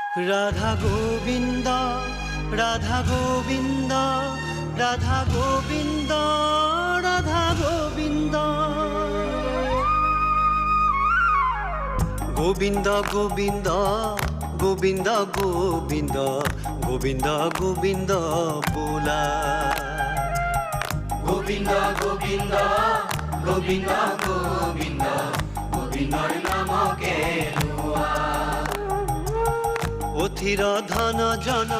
রাধা গোবিন্দ রাধা গোবিন্দ রাধা গোবিন্দ রাধা গোবিন্দ গোবিন্দ গোবিন্দ গোবিন্দ গোবিন্দ গোবিন্দ গোবিন্দ বোলা গোবিন্দ গোবিন্দ গোবিন্দ গোবিন্দ গোবিন্দর নামকে লুয়া অথির ধন জন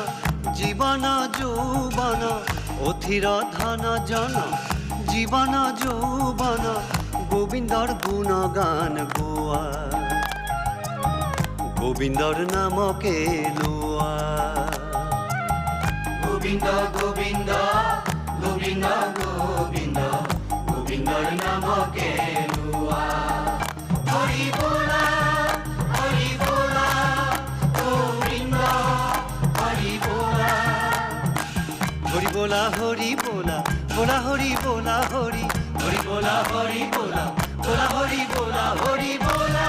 জীবন যৌবন অথির ধন জন জীবন যৌবন গোবিন্দর গুণগান গোয়া গোবিন্দর নামকে লোয়া গোবিন্দ গোবিন্দ গোবিন্দ গোবিন্দ গোবিন্দর নামকে লুয়া হরি বোলা গোবিন্দ হরি বোলা হরি বোলা হরি বোলা বোলা হরি বোলা হরি হরি বোলা হরি বোলা বোলা হরি বোলা হরি বোলা